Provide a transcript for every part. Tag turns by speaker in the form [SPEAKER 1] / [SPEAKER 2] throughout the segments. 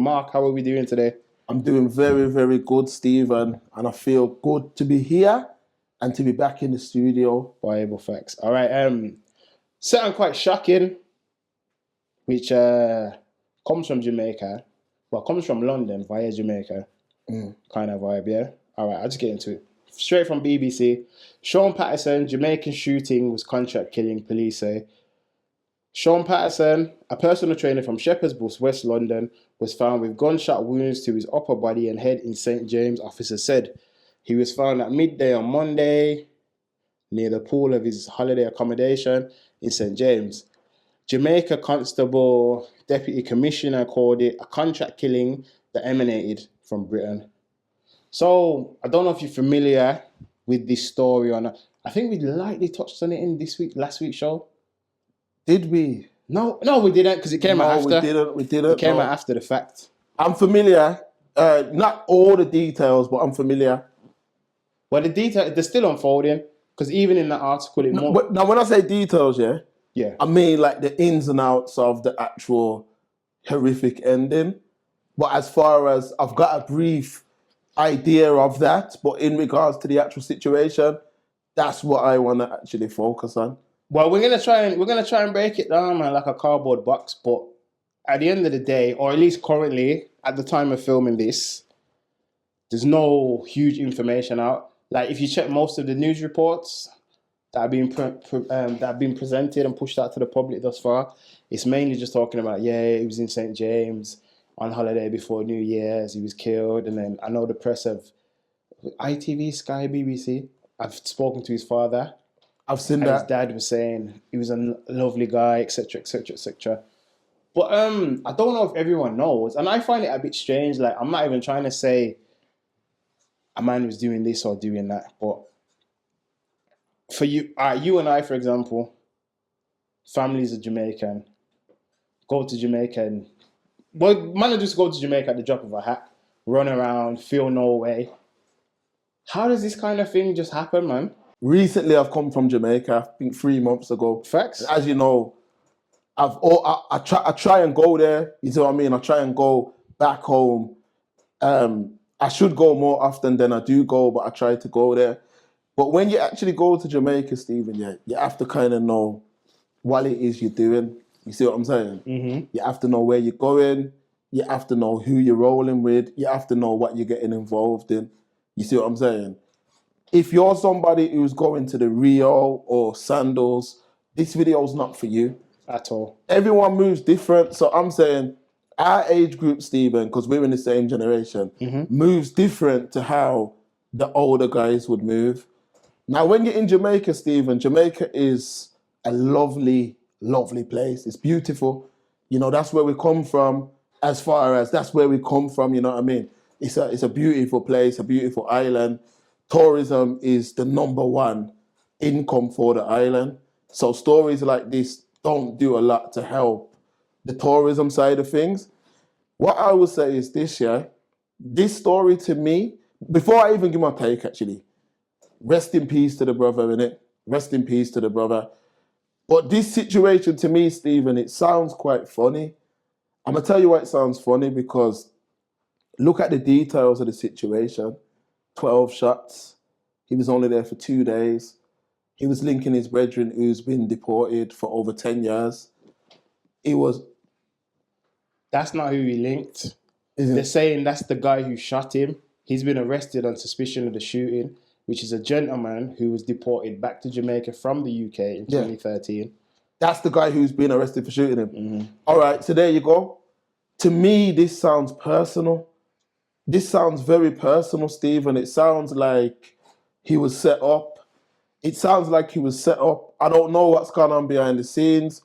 [SPEAKER 1] Mark, how are we doing today?
[SPEAKER 2] I'm doing very, very good, Stephen, and I feel good to be here and to be back in the studio.
[SPEAKER 1] Bible facts. All right. Something quite shocking, which comes from Jamaica. Well, comes from London via Jamaica. Kind of vibe, yeah? All right, I'll just get into it. Straight from BBC. Sean Patterson, Jamaican shooting was contract killing, police say. Sean Patterson, a personal trainer from Shepherd's Bush, West London, was found with gunshot wounds to his upper body and head in St. James, officers said. He was found at midday on Monday near the pool of his holiday accommodation in St. James. Jamaica Constable Deputy Commissioner called it a contract killing that emanated from Briton. So, I don't know if you're familiar with this story or not. I think we lightly touched on it in last week's show.
[SPEAKER 2] Did we?
[SPEAKER 1] No, we didn't, because it came out after.
[SPEAKER 2] We didn't.
[SPEAKER 1] It came out after the fact.
[SPEAKER 2] I'm familiar. Not all the details, but I'm familiar.
[SPEAKER 1] Well, the details, they're still unfolding, because even in that article,
[SPEAKER 2] Now, when I say details,
[SPEAKER 1] yeah,
[SPEAKER 2] I mean like the ins and outs of the actual horrific ending. But as far as I've got a brief idea of that, but in regards to the actual situation, that's what I want to actually focus on.
[SPEAKER 1] Well, we're gonna try and break it down, man, like a cardboard box. But at the end of the day, or at least currently, at the time of filming this, there's no huge information out. Like if you check most of the news reports that have been presented and pushed out to the public thus far, it's mainly just talking about he was in St. James on holiday before New Year's, he was killed, and then I know the press of ITV, Sky, BBC. I've spoken to his father.
[SPEAKER 2] I've seen
[SPEAKER 1] and
[SPEAKER 2] that.
[SPEAKER 1] His dad was saying he was a lovely guy, etc., etc., etc. But I don't know if everyone knows, and I find it a bit strange. Like I'm not even trying to say a man was doing this or doing that, but for you and I, for example, families are Jamaican, go to Jamaica and man just go to Jamaica at the drop of a hat, run around, feel no way. How does this kind of thing just happen, man?
[SPEAKER 2] Recently, I've come from Jamaica, I think 3 months ago.
[SPEAKER 1] Facts.
[SPEAKER 2] As you know, I try and go there. You know what I mean? I try and go back home. I should go more often than I do go, but I try to go there. But when you actually go to Jamaica, Stephen, you have to kind of know what it is you're doing. You see what I'm saying?
[SPEAKER 1] Mm-hmm.
[SPEAKER 2] You have to know where you're going. You have to know who you're rolling with. You have to know what you're getting involved in. You see what I'm saying? If you're somebody who's going to the Rio or Sandals, this video's not for you.
[SPEAKER 1] At all.
[SPEAKER 2] Everyone moves different. So I'm saying our age group, Stephen, because we're in the same generation, moves different to how the older guys would move. Now, when you're in Jamaica, Stephen, Jamaica is a lovely, lovely place. It's beautiful. You know, that's where we come from. As far as that's where we come from, you know what I mean? It's a beautiful place, a beautiful island. Tourism is the #1 income for the island. So stories like this don't do a lot to help the tourism side of things. What I would say is this, this story to me, before I even give my take actually, rest in peace to the brother, innit? Rest in peace to the brother. But this situation to me, Stephen, it sounds quite funny. I'm going to tell you why it sounds funny, because look at the details of the situation. 12 shots. He was only there for 2 days. He was linking his brethren who's been deported for over 10 years.
[SPEAKER 1] That's not who he linked. They're saying that's the guy who shot him. He's been arrested on suspicion of the shooting, which is a gentleman who was deported back to Jamaica from the UK in 2013.
[SPEAKER 2] That's the guy who's been arrested for shooting him. All right, so there you go. To me, this sounds personal. This sounds very personal, Stephen. It sounds like he was set up. It sounds like he was set up. I don't know what's going on behind the scenes,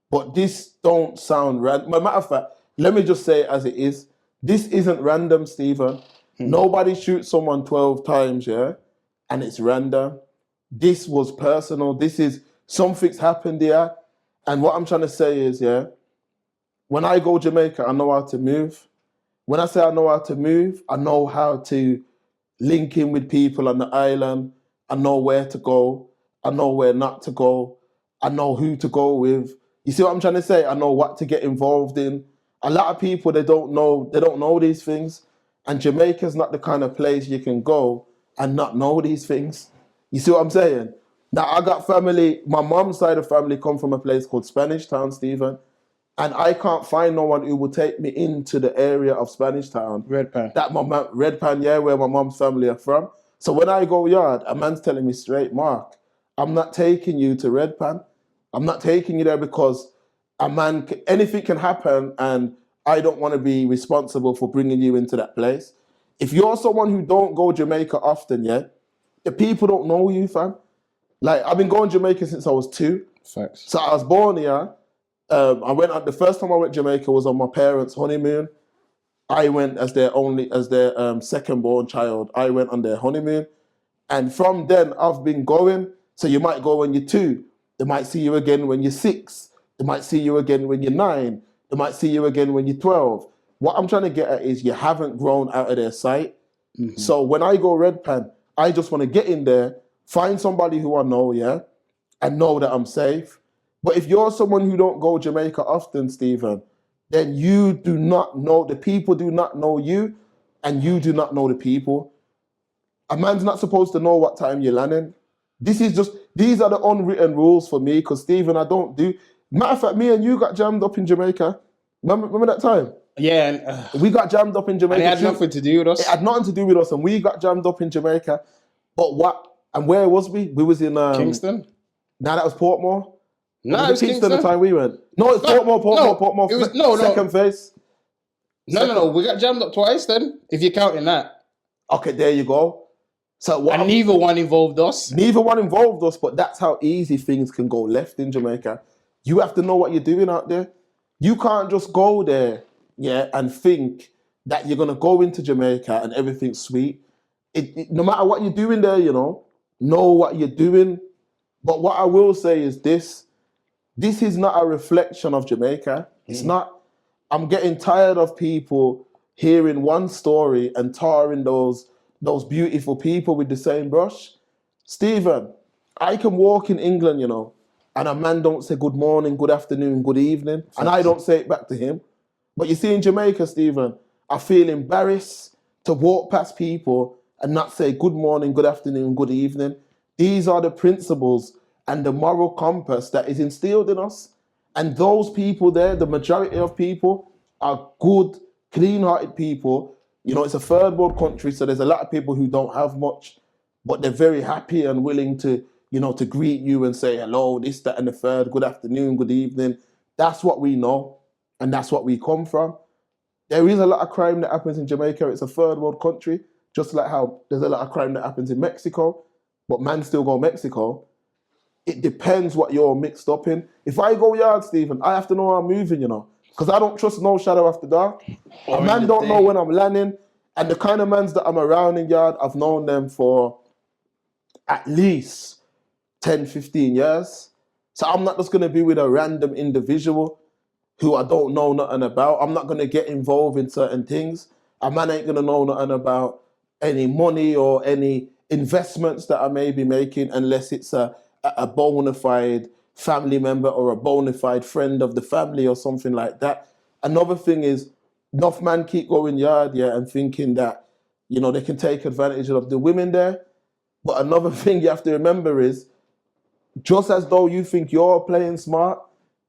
[SPEAKER 2] but this don't sound random. Matter of fact, let me just say it as it is. This isn't random, Stephen. Nobody shoots someone 12 times, and it's random. This was personal. This is something's happened here. And what I'm trying to say is, when I go Jamaica, I know how to move. When I say I know how to move, I know how to link in with people on the island. I know where to go. I know where not to go. I know who to go with. You see what I'm trying to say? I know what to get involved in. A lot of people, they don't know these things. And Jamaica's not the kind of place you can go and not know these things. You see what I'm saying? Now, I got family, my mom's side of family come from a place called Spanish Town, Stephen. And I can't find no one who will take me into the area of Spanish Town.
[SPEAKER 1] Red Pan.
[SPEAKER 2] Red Pan, yeah, where my mom's family are from. So when I go yard, a man's telling me straight, Mark, I'm not taking you to Red Pan. I'm not taking you there because anything can happen and I don't want to be responsible for bringing you into that place. If you're someone who don't go Jamaica often, yeah, the people don't know you, fam. Like, I've been going Jamaica since I was 2.
[SPEAKER 1] Facts.
[SPEAKER 2] So I was born here. The first time I went to Jamaica was on my parents' honeymoon. I went as their second born child. I went on their honeymoon. And from then, I've been going. So you might go when you're 2. They might see you again when you're 6. They might see you again when you're 9. They might see you again when you're 12. What I'm trying to get at is you haven't grown out of their sight. Mm-hmm. So when I go Red Pan, I just want to get in there, find somebody who I know, yeah, and know that I'm safe. But if you're someone who don't go Jamaica often, Stephen, then you do not know, the people do not know you, and you do not know the people. A man's not supposed to know what time you're landing. These are the unwritten rules for me, because Stephen, I don't do. Matter of fact, me and you got jammed up in Jamaica. Remember that time?
[SPEAKER 1] Yeah. And,
[SPEAKER 2] we got jammed up in Jamaica.
[SPEAKER 1] And it had nothing to do with us.
[SPEAKER 2] It had nothing to do with us, and we got jammed up in Jamaica. But where was we? We was in
[SPEAKER 1] Kingston?
[SPEAKER 2] Nah, that was Portmore.
[SPEAKER 1] No, it was Kingston.
[SPEAKER 2] The time we went. No, it's Portmore.
[SPEAKER 1] It was,
[SPEAKER 2] second phase.
[SPEAKER 1] No. We got jammed up twice then, if you're counting that.
[SPEAKER 2] Okay, there you go. So
[SPEAKER 1] neither one involved us.
[SPEAKER 2] Neither one involved us, but that's how easy things can go left in Jamaica. You have to know what you're doing out there. You can't just go there, yeah, and think that you're gonna go into Jamaica and everything's sweet. No matter what you're doing there, know what you're doing. But what I will say is this is not a reflection of Jamaica. It's not. I'm getting tired of people hearing one story and tarring those beautiful people with the same brush. Stephen, I can walk in England, and a man don't say good morning, good afternoon, good evening, and I don't say it back to him. But you see in Jamaica, Stephen, I feel embarrassed to walk past people and not say good morning, good afternoon, good evening. These are the principles and the moral compass that is instilled in us. And those people there, the majority of people, are good, clean-hearted people. It's a third world country, so there's a lot of people who don't have much, but they're very happy and willing to, to greet you and say hello, this, that, and the third, good afternoon, good evening. That's what we know, and that's what we come from. There is a lot of crime that happens in Jamaica. It's a third world country, just like how there's a lot of crime that happens in Mexico, but man still go Mexico. It depends what you're mixed up in. If I go yard, Stephen, I have to know where I'm moving, because I don't trust no shadow after dark. A man don't know when I'm landing, and the kind of mans that I'm around in yard, I've known them for at least 10, 15 years. So I'm not just going to be with a random individual who I don't know nothing about. I'm not going to get involved in certain things. A man ain't going to know nothing about any money or any investments that I may be making unless it's a bona fide family member or a bona fide friend of the family or something like that. Another thing is, enough man keep going yard, and thinking that, they can take advantage of the women there. But another thing you have to remember is, just as though you think you're playing smart,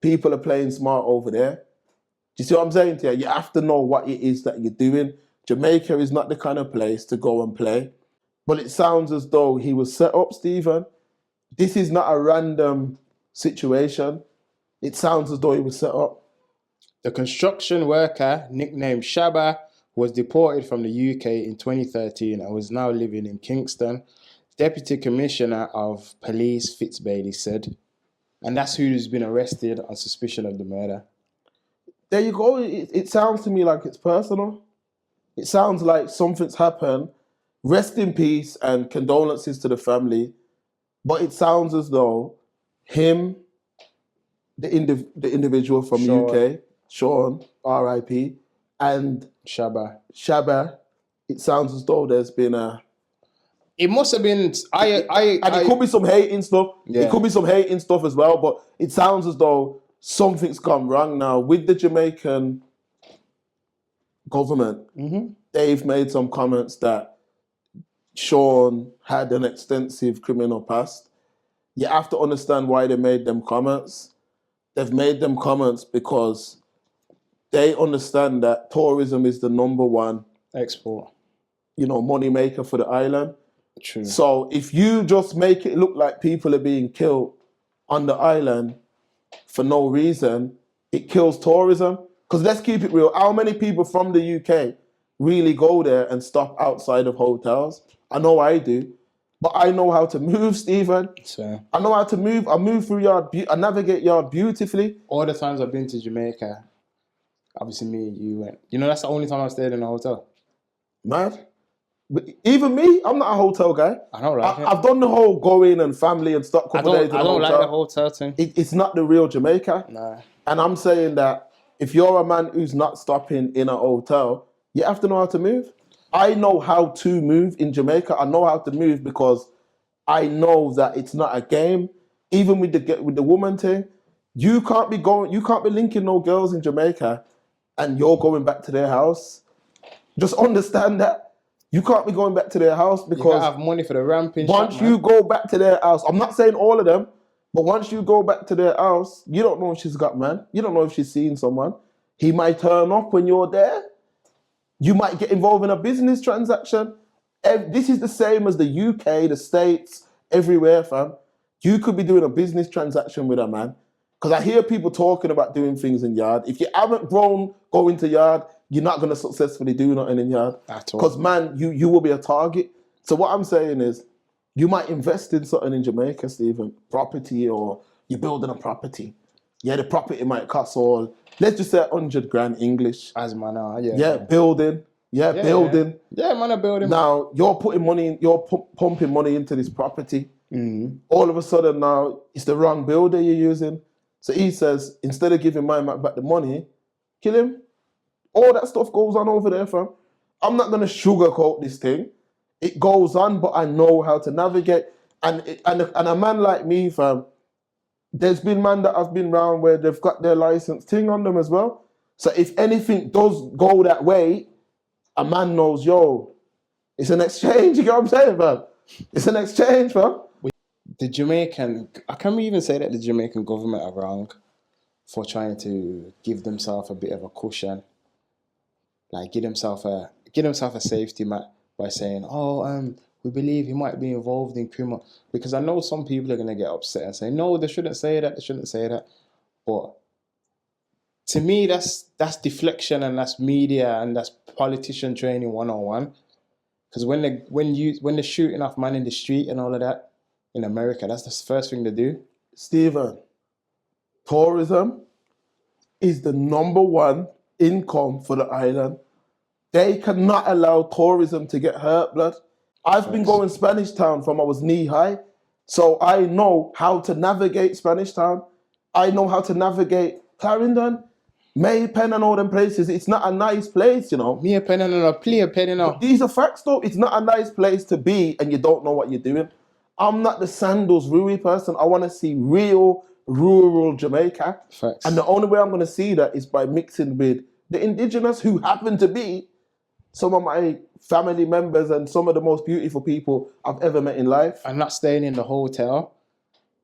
[SPEAKER 2] people are playing smart over there. Do you see what I'm saying to you? You have to know what it is that you're doing. Jamaica is not the kind of place to go and play. But it sounds as though he was set up, Stephen. This is not a random situation. It sounds as though he was set up.
[SPEAKER 1] The construction worker, nicknamed Shabba, was deported from the UK in 2013 and was now living in Kingston. Deputy Commissioner of Police Fitzbailey said. And that's who's been arrested on suspicion of the murder.
[SPEAKER 2] There you go. It sounds to me like it's personal. It sounds like something's happened. Rest in peace and condolences to the family. But it sounds as though him, the individual from the UK, Sean, R.I.P., and Shabba, it sounds as though there's been a...
[SPEAKER 1] It must have been...
[SPEAKER 2] it could be some hating stuff. Yeah. It could be some hating stuff as well, but it sounds as though something's gone wrong now with the Jamaican government, they've made some comments that Sean had an extensive criminal past. You have to understand why they made them comments. They've made them comments because they understand that tourism is the number one
[SPEAKER 1] export,
[SPEAKER 2] money maker for the island.
[SPEAKER 1] True.
[SPEAKER 2] So if you just make it look like people are being killed on the island for no reason, it kills tourism. Because let's keep it real, how many people from the UK really go there and stop outside of hotels? I know I do. But I know how to move, Stephen.
[SPEAKER 1] So
[SPEAKER 2] I know how to move. I move through yard. I navigate yard beautifully.
[SPEAKER 1] all the times I've been to Jamaica, obviously me and you went. That's the only time I've stayed in a hotel.
[SPEAKER 2] Man. But even me, I'm not a hotel guy.
[SPEAKER 1] I don't like it.
[SPEAKER 2] I've done the whole going and family and stop couple days in
[SPEAKER 1] I
[SPEAKER 2] a
[SPEAKER 1] don't
[SPEAKER 2] hotel.
[SPEAKER 1] like the hotel thing.
[SPEAKER 2] It's not the real Jamaica.
[SPEAKER 1] Nah.
[SPEAKER 2] And I'm saying that if you're a man who's not stopping in a hotel, you have to know how to move. I know how to move in Jamaica. I know how to move because I know that it's not a game. Even with the woman thing, you can't be linking no girls in Jamaica and you're going back to their house. Just understand that. You can't be going back to their house because
[SPEAKER 1] you gotta have money for the ramping.
[SPEAKER 2] Once you go back to their house, I'm not saying all of them, but once you go back to their house, you don't know if she's got man. You don't know if she's seeing someone. He might turn up when you're there. You might get involved in a business transaction. This is the same as the UK, the States, everywhere, fam. You could be doing a business transaction with a man. Because I hear people talking about doing things in yard. If you haven't going to yard, you're not going to successfully do nothing in yard.
[SPEAKER 1] At all.
[SPEAKER 2] Because, man, you will be a target. So what I'm saying is, you might invest in something in Jamaica, Stephen, property, or you're building a property. Yeah, the property might cost let's just say 100 grand English.
[SPEAKER 1] As man,
[SPEAKER 2] Yeah, building. Yeah, building.
[SPEAKER 1] Yeah, man, a building.
[SPEAKER 2] Now, you're putting money, pumping money into this property.
[SPEAKER 1] Mm-hmm.
[SPEAKER 2] All of a sudden now, it's the wrong builder you're using. So he says, instead of giving my man back the money, kill him. All that stuff goes on over there, fam. I'm not going to sugarcoat this thing. It goes on, but I know how to navigate. And a man like me, fam, there's been man that I've been around where they've got their license thing on them as well. So if anything does go that way, a man knows, yo, it's an exchange. You get what I'm saying, fam? It's an exchange, fam.
[SPEAKER 1] Can we even say that the Jamaican government are wrong for trying to give themselves a bit of a cushion? Like give themselves a safety net by saying, we believe he might be involved in criminal. Because I know some people are going to get upset and say, no, they shouldn't say that. But to me, that's deflection and that's media and that's politician training 101. Because when they're shooting off man in the street and all of that in America, that's the first thing they do.
[SPEAKER 2] Stephen, tourism is the number one income for the island. They cannot allow tourism to get hurt, blood. I've been going Spanish Town from I was knee high, so I know how to navigate Spanish Town. I know how to navigate Clarendon, Maypen and all them places. It's not a nice place,
[SPEAKER 1] Maypen and a play pen,
[SPEAKER 2] These are facts, though. It's not a nice place to be and you don't know what you're doing. I'm not the Sandals Rui person. I want to see real rural Jamaica.
[SPEAKER 1] Facts.
[SPEAKER 2] And the only way I'm going to see that is by mixing with the indigenous who happen to be some of my family members and some of the most beautiful people I've ever met in life.
[SPEAKER 1] And not staying in the hotel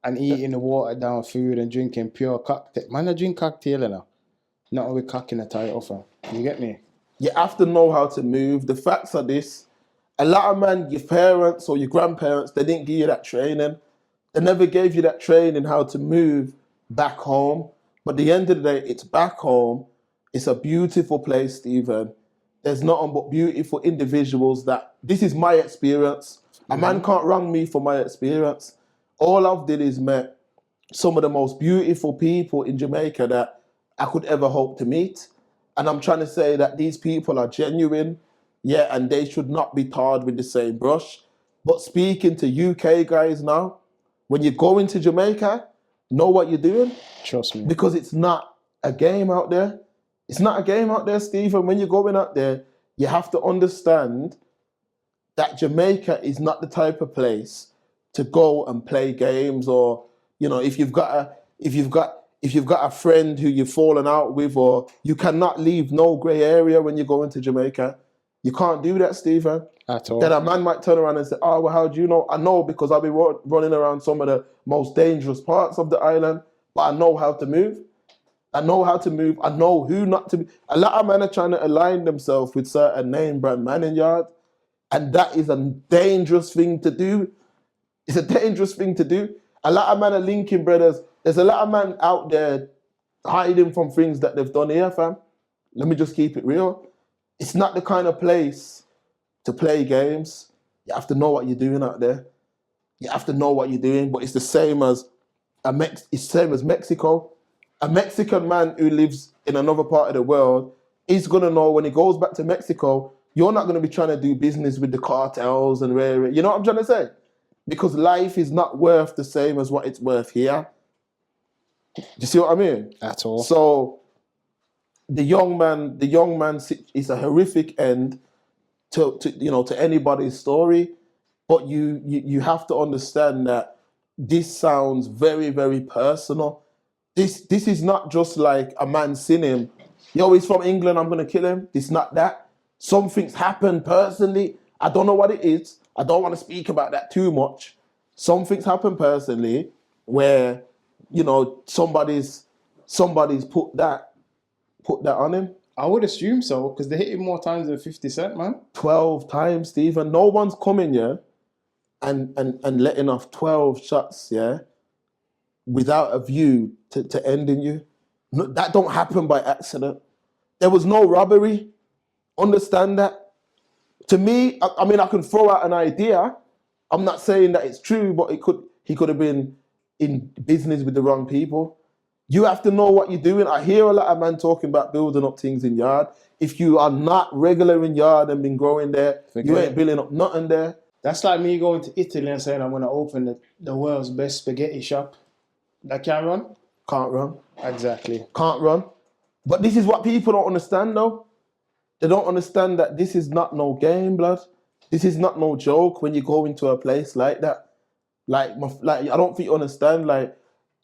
[SPEAKER 1] and eating the watered down food and drinking pure cocktail. Man, I drink cocktail, not with cock in a tight offer. You get me?
[SPEAKER 2] You have to know how to move. The facts are this. A lot of man, your parents or your grandparents, they didn't give you that training. They never gave you that training how to move back home. But at the end of the day, it's back home. It's a beautiful place, Stephen. There's nothing but beautiful individuals this is my experience. A man can't wrong me for my experience. All I've did is met some of the most beautiful people in Jamaica that I could ever hope to meet. And I'm trying to say that these people are genuine, and they should not be tarred with the same brush. But speaking to UK guys now, when you go into Jamaica, know what you're doing.
[SPEAKER 1] Trust me.
[SPEAKER 2] Because it's not a game out there. It's not a game out there, Stephen. When you're going out there, you have to understand that Jamaica is not the type of place to go and play games or, if if you've got a friend who you've fallen out with, or you cannot leave no grey area when you go into Jamaica. You can't do that, Stephen.
[SPEAKER 1] At all.
[SPEAKER 2] Then a man might turn around and say, oh, well, how do you know? I know because I've been running around some of the most dangerous parts of the island, but I know how to move. I know how to move. I know who not to be. A lot of men are trying to align themselves with certain name brand man in yard, and that is a dangerous thing to do. It's a dangerous thing to do. A lot of men are linking brothers. There's a lot of men out there hiding from things that they've done here, fam. Let me just keep it real. It's not the kind of place to play games. You have to know what you're doing out there. You have to know what you're doing, but it's the same as Mexico. A Mexican man who lives in another part of the world is gonna know when he goes back to Mexico, you're not gonna be trying to do business with the cartels and you know what I'm trying to say? Because life is not worth the same as what it's worth here. Do you see what I mean?
[SPEAKER 1] At all.
[SPEAKER 2] So the young man is a horrific end to anybody's story, but you have to understand that this sounds very, very personal. This is not just like a man seen him, yo, he's from England, I'm gonna kill him. It's not that. Something's happened personally. I don't know what it is. I don't want to speak about that too much. Something's happened personally where, somebody's put that on him.
[SPEAKER 1] I would assume so, because they hit him more times than 50 Cent, man.
[SPEAKER 2] 12 times, Stephen. No one's coming, yeah, and letting off 12 shots, yeah, without a view to ending you. No, that don't happen by accident. There was no robbery. Understand that? To me, I mean, I can throw out an idea. I'm not saying that it's true, but he could have been in business with the wrong people. You have to know what you're doing. I hear a lot of men talking about building up things in yard. If you are not regular in yard and been growing there, you ain't building up nothing there.
[SPEAKER 1] That's like me going to Italy and saying I'm going to open the world's best spaghetti shop. That can't run?
[SPEAKER 2] Can't run.
[SPEAKER 1] Exactly.
[SPEAKER 2] Can't run. But this is what people don't understand, though. They don't understand that this is not no game, blood. This is not no joke when you go into a place like that. Like I don't think you understand, like,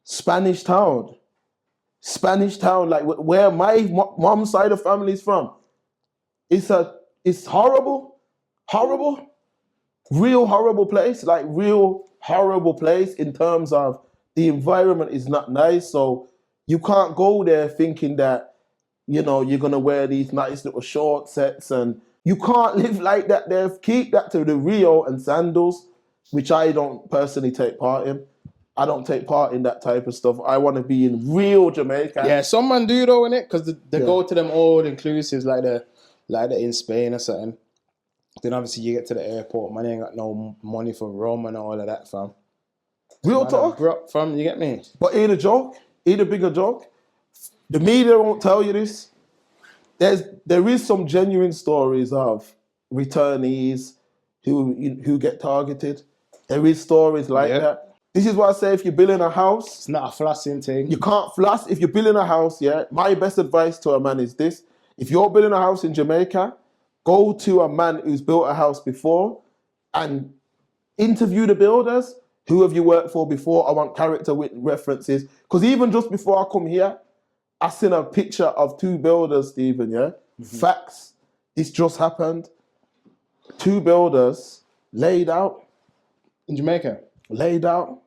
[SPEAKER 2] Spanish Town, like where my mom's side of family is from. It's horrible, real horrible place, like real horrible place in terms of the environment is not nice. So you can't go there thinking that, you're going to wear these nice little short sets, and you can't live like that there. Keep that to the Rio and sandals, which I don't personally take part in. I don't take part in that type of stuff. I want to be in real Jamaica.
[SPEAKER 1] Yeah, some man do though, innit? Because they go to them all inclusives like the in Spain or something. Then obviously you get to the airport, man, you ain't got no money for rum and all of that, fam.
[SPEAKER 2] Real talk?
[SPEAKER 1] Fam, you get me?
[SPEAKER 2] But ain't a joke? Ain't a bigger joke? The media won't tell you this. There is some genuine stories of returnees who get targeted. There is stories like that. This is why I say if you're building a house...
[SPEAKER 1] It's not a flossing thing.
[SPEAKER 2] You can't floss. If you're building a house, yeah, my best advice to a man is this. If you're building a house in Jamaica, go to a man who's built a house before and interview the builders. Who have you worked for before? I want character references. Because even just before I come here, I seen a picture of 2 builders, Stephen, yeah? Mm-hmm. Facts. This just happened. 2 builders laid out.
[SPEAKER 1] In Jamaica?
[SPEAKER 2] Laid out.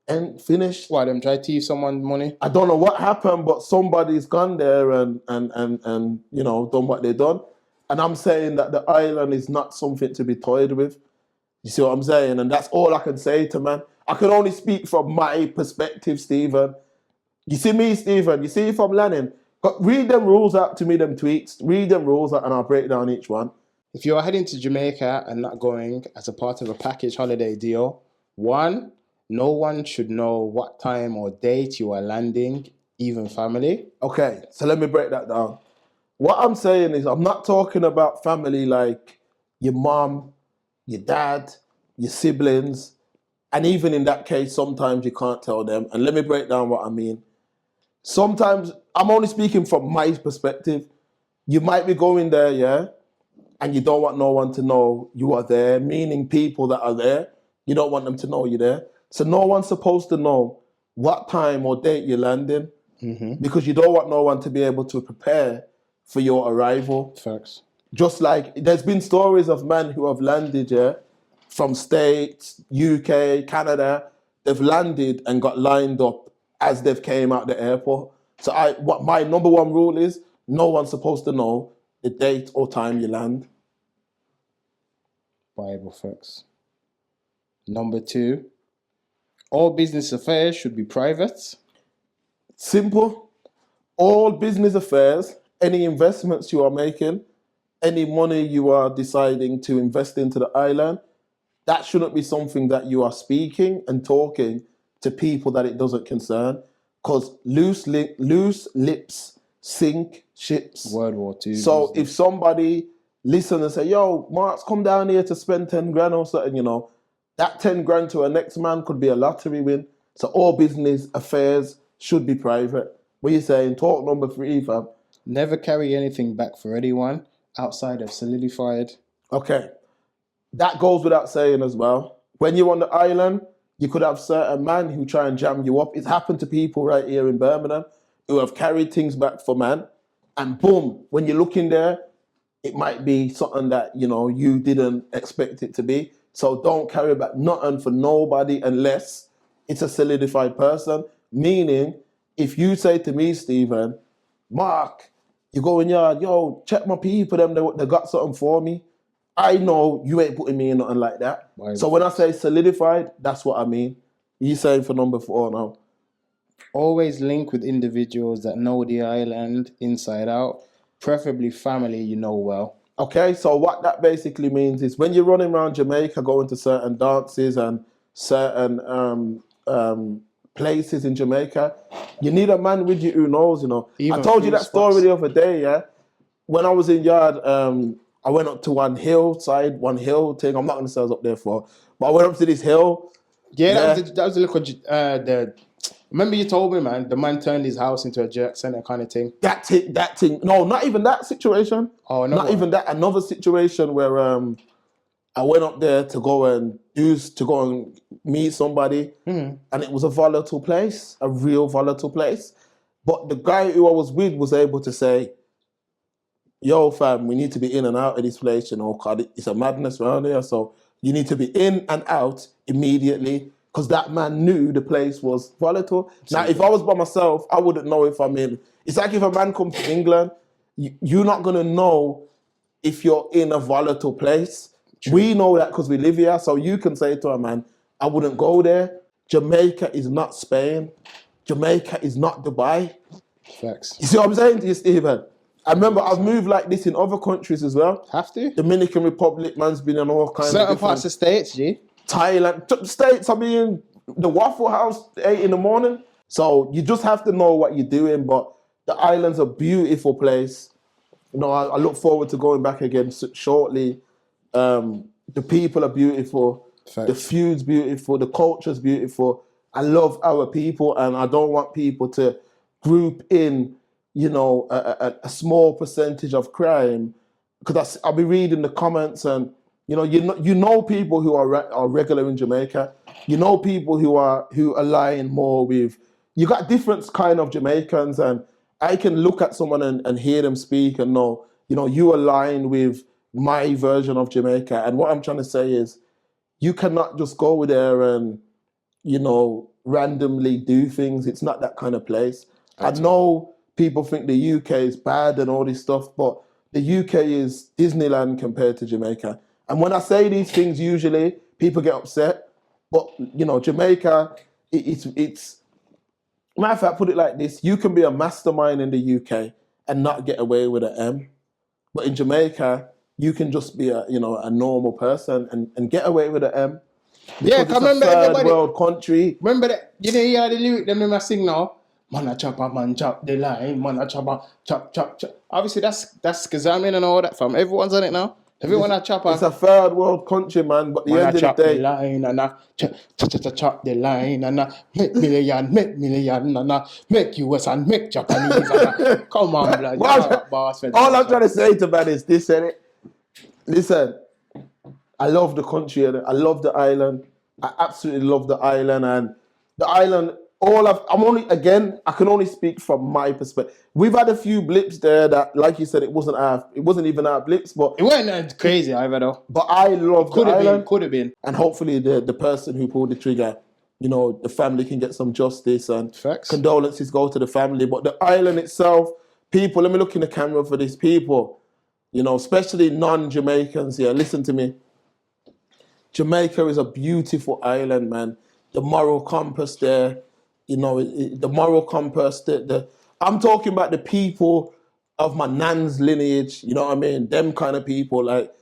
[SPEAKER 2] And finished.
[SPEAKER 1] Why, them try to thief someone money?
[SPEAKER 2] I don't know what happened, but somebody's gone there and done what they done. And I'm saying that the island is not something to be toyed with. You see what I'm saying? And that's all I can say to man. I can only speak from my perspective, Stephen. You see me, Stephen? You see if I'm learning? But read them rules out to me, them tweets. Read them rules out and I'll break down each one.
[SPEAKER 1] If you're heading to Jamaica and not going as a part of a package holiday deal, 1, no one should know what time or date you are landing, even family.
[SPEAKER 2] Okay, so let me break that down. What I'm saying is I'm not talking about family like your mom, your dad, your siblings, and even in that case, sometimes you can't tell them. And let me break down what I mean. Sometimes, I'm only speaking from my perspective. You might be going there, yeah, and you don't want no one to know you are there, meaning people that are there. You don't want them to know you're there. So no one's supposed to know what time or date you're landing, because you don't want no one to be able to prepare for your arrival.
[SPEAKER 1] Facts.
[SPEAKER 2] Just like there's been stories of men who have landed from States, UK, Canada. They've landed and got lined up as they've came out the airport. So what my number one rule is, no one's supposed to know the date or time you land.
[SPEAKER 1] Bible facts. Number 2, all business affairs should be private.
[SPEAKER 2] Simple. All business affairs, any investments you are making, any money you are deciding to invest into the island, that shouldn't be something that you are speaking and talking to people that it doesn't concern. Because loose lips sink ships.
[SPEAKER 1] World War II.
[SPEAKER 2] So if somebody listen and say, yo, Mark's come down here to spend 10 grand or something, you know, that 10 grand to a next man could be a lottery win. So all business affairs should be private. What are you saying? Talk number 3, fam.
[SPEAKER 1] Never carry anything back for anyone outside of solidified.
[SPEAKER 2] Okay. That goes without saying as well. When you're on the island, you could have certain man who try and jam you up. It's happened to people right here in Birmingham who have carried things back for man. And boom, when you look in there, it might be something that, you know, you didn't expect it to be. So don't carry back nothing for nobody unless it's a solidified person. Meaning, if you say to me, Stephen, Mark, you go in yard, yo, check my people, them, they got something for me. I know you ain't putting me in nothing like that. So when I say solidified, that's what I mean. You saying for number 4 now?
[SPEAKER 1] Always link with individuals that know the island inside out, preferably family you know well.
[SPEAKER 2] Okay, so what that basically means is when you're running around Jamaica, going to certain dances and certain places in Jamaica, you need a man with you who knows, you know.
[SPEAKER 1] Even
[SPEAKER 2] I told you that
[SPEAKER 1] spots.
[SPEAKER 2] story the other day, yeah? When I was in yard, I went up to one hill thing. I'm not going to say I was up there for, but I went up to this hill.
[SPEAKER 1] Yeah. That was a little. Remember you told me, man, the man turned his house into a jerk center kind of thing.
[SPEAKER 2] That thing. No, not even that situation.
[SPEAKER 1] Oh, no.
[SPEAKER 2] Not even that. Another situation where I went up there to go and meet somebody, and it was a volatile place, a real volatile place. But the guy who I was with was able to say, yo, fam, we need to be in and out of this place, you know, because it's a madness around here. So you need to be in and out immediately, because that man knew the place was volatile. Now, if I was by myself, I wouldn't know if I'm in. It's like if a man comes to England, you're not going to know if you're in a volatile place. True. We know that because we live here. So you can say to a man, I wouldn't go there. Jamaica is not Spain. Jamaica is not Dubai.
[SPEAKER 1] Facts.
[SPEAKER 2] You see what I'm saying to you, Stephen? I remember I've moved like this in other countries as well.
[SPEAKER 1] Have to?
[SPEAKER 2] Dominican Republic, man's been in all kinds of
[SPEAKER 1] certain parts of states, G.
[SPEAKER 2] Thailand, States, I mean, the Waffle House, 8 in the morning. So you just have to know what you're doing, but the island's a beautiful place. You know, I look forward to going back again shortly. The people are beautiful. Facts. The food's beautiful. The culture's beautiful. I love our people, and I don't want people to group in, you know, a small percentage of crime, because I'll be reading the comments, and you know people who are regular in Jamaica. You know people who align more with. You got different kind of Jamaicans, and I can look at someone and hear them speak and know, you know, you align with my version of Jamaica. And what I'm trying to say is, you cannot just go there and, you know, randomly do things. It's not that kind of place. I know people think the UK is bad and all this stuff, but the UK is Disneyland compared to Jamaica. And when I say these things, usually people get upset. But, you know, Jamaica, it's matter of fact, put it like this. You can be a mastermind in the UK and not get away with an M. But in Jamaica, you can just be a normal person and get away with an M.
[SPEAKER 1] Yeah,
[SPEAKER 2] because
[SPEAKER 1] remember
[SPEAKER 2] it's a third
[SPEAKER 1] everybody,
[SPEAKER 2] world country.
[SPEAKER 1] Remember that? You know, you hear the lyric them I sing now. Man a chopper, man chop the line. Man a chopper, chop, chop, chop. Obviously, that's Skazamin and all that, fam. Everyone's on it now. Everyone a chopper.
[SPEAKER 2] It's a third world country, man. But at the end of the day,
[SPEAKER 1] the line and chop the line and make million and make US and make Japanese. And come on, blood.
[SPEAKER 2] All I'm trying to say to man is this, innit? Listen, I love the country, I love the island. I absolutely love the island, and the island I can only speak from my perspective. We've had a few blips there that, like you said, it wasn't even our blips, but
[SPEAKER 1] It wasn't crazy either though.
[SPEAKER 2] But I love the island.
[SPEAKER 1] Could have been.
[SPEAKER 2] And hopefully the person who pulled the trigger, you know, the family can get some justice and
[SPEAKER 1] Facts.
[SPEAKER 2] condolences go to the family. But the island itself, people, let me look in the camera for these people, you know, especially non-Jamaicans here. Listen to me. Jamaica is a beautiful island, man. The moral compass there, you know, the moral compass, I'm talking about the people of my nan's lineage, you know what I mean? Them kind of people, like,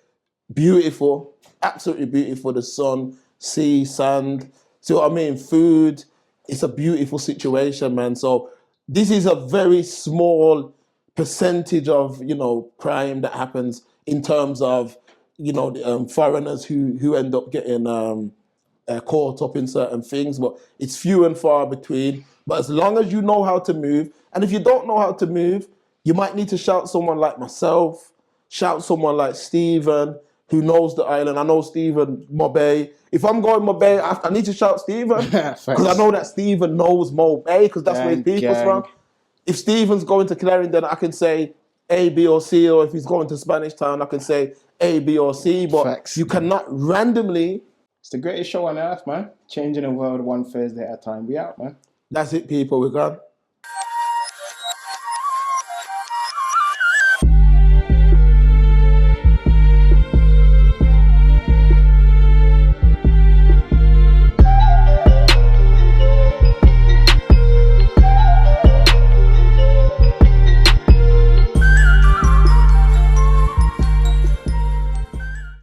[SPEAKER 2] beautiful, absolutely beautiful. The sun, sea, sand, see what I mean? Food. It's a beautiful situation, man. So this is a very small percentage of, you know, crime that happens in terms of, you know, foreigners who end up getting caught up in certain things, but it's few and far between. But as long as you know how to move, and if you don't know how to move, you might need to shout someone like myself, shout someone like Stephen, who knows the island. I know Stephen Mobay. If I'm going Mobay, I need to shout Stephen because I know that Stephen knows Mobay because that's where his people's from. If Stephen's going to Clarendon, I can say A, B, or C, or if he's going to Spanish Town, I can say A, B, or C. But you cannot randomly.
[SPEAKER 1] It's the greatest show on earth, man. Changing the world one Thursday at a time. We out, man.
[SPEAKER 2] That's it, people. We're gone.